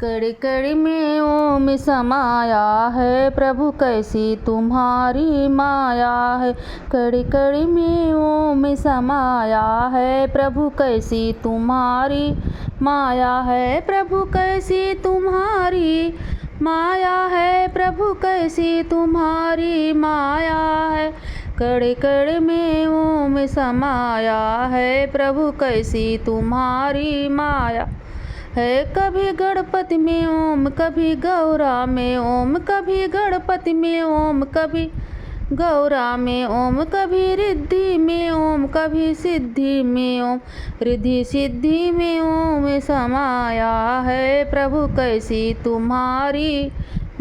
कण कण में ओम समाया है, प्रभु कैसी तुम्हारी माया है। कण कण में ओम समाया है, प्रभु कैसी तुम्हारी माया है। प्रभु कैसी तुम्हारी माया है, प्रभु कैसी तुम्हारी माया है। कण कण में ओम समाया है, प्रभु कैसी तुम्हारी माया है। कभी गणपति में ओम, कभी गौरा में ओम, कभी गणपति में ओम, कभी गौरा में ओम, कभी रिद्धि में ओम, कभी सिद्धि में ओम। रिद्धि सिद्धि में ओम समाया है, प्रभु कैसी तुम्हारी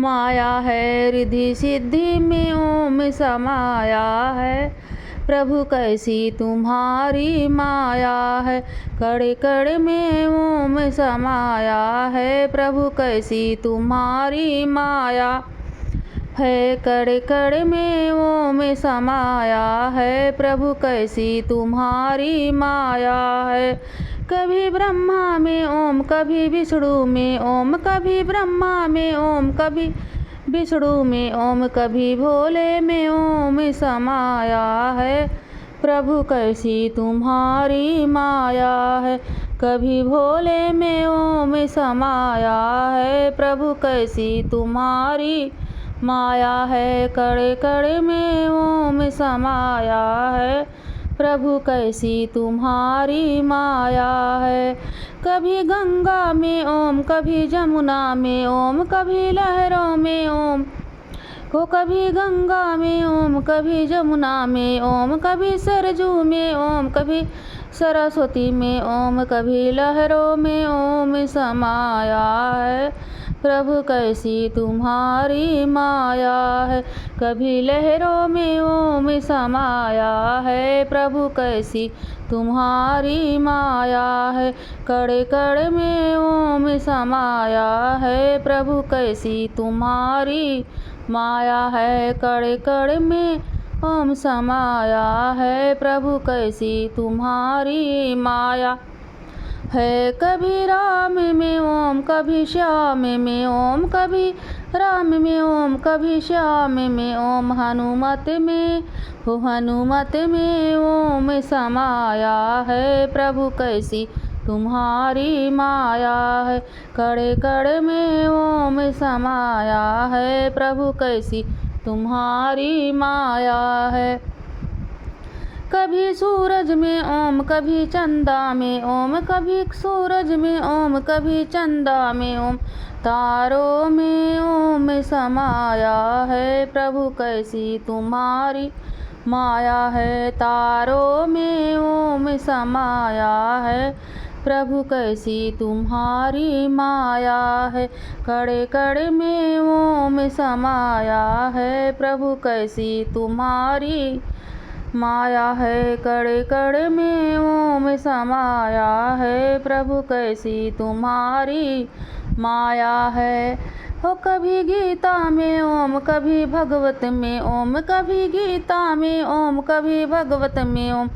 माया है। रिद्धि सिद्धि में ओम समाया है, प्रभु कैसी तुम्हारी माया है। कण कण में ओम समाया है, प्रभु कैसी तुम्हारी माया है। कण कण में ओम समाया है, प्रभु कैसी तुम्हारी माया है। कभी ब्रह्मा में ओम, कभी विष्णु में ओम, कभी ब्रह्मा में ओम, कभी विष्णु में ओम, कभी भोले में ओम समाया है, प्रभु कैसी तुम्हारी माया है। कभी भोले में ओम समाया है, प्रभु कैसी तुम्हारी माया है। कण कण में ओम समाया है, प्रभु कैसी तुम्हारी माया है। कभी गंगा में ओम, कभी जमुना में ओम, कभी लहरों में ओम हो। कभी गंगा में ओम, कभी जमुना में ओम, कभी सरजू में ओम, कभी सरस्वती में ओम, कभी लहरों में ओम समाया है, प्रभु कैसी तुम्हारी माया है। कभी लहरों में ओम समाया है, प्रभु कैसी तुम्हारी माया है। कण कण में ओम समाया है, प्रभु कैसी तुम्हारी माया है। कण कण में ओम समाया है, प्रभु कैसी तुम्हारी माया है। कभी राम में ओम, कभी श्याम में ओम, कभी राम में ओम, कभी श्याम में ओम। हनुमत में हो, हनुमत में ओम समाया है, प्रभु कैसी तुम्हारी माया है। कण कण में ओम समाया है, प्रभु कैसी तुम्हारी माया है। कभी सूरज में ओम, कभी चंदा में ओम, कभी सूरज में ओम, कभी चंदा में ओम। तारों में ओम समाया है, प्रभु कैसी तुम्हारी माया है। तारों में ओम समाया है, प्रभु कैसी तुम्हारी माया है। कण कण में ओम समाया है, प्रभु कैसी तुम्हारी माया है। कण कण में ओम समाया है, प्रभु कैसी तुम्हारी माया है। हो कभी गीता में ओम, कभी भगवत में ओम, कभी गीता में ओम, कभी भगवत में ओम,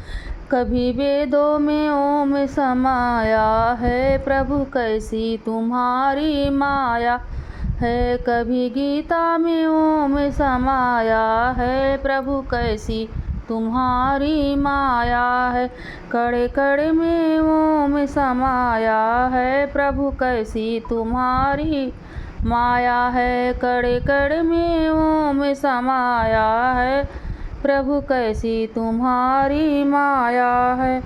कभी वेदों में ओम समाया है, प्रभु कैसी तुम्हारी माया है। कभी गीता में ओम समाया है, प्रभु कैसी तुम्हारी माया है। कण कण में ओम समाया है, प्रभु कैसी तुम्हारी माया है। कण कण में ओम समाया है, प्रभु कैसी तुम्हारी माया है।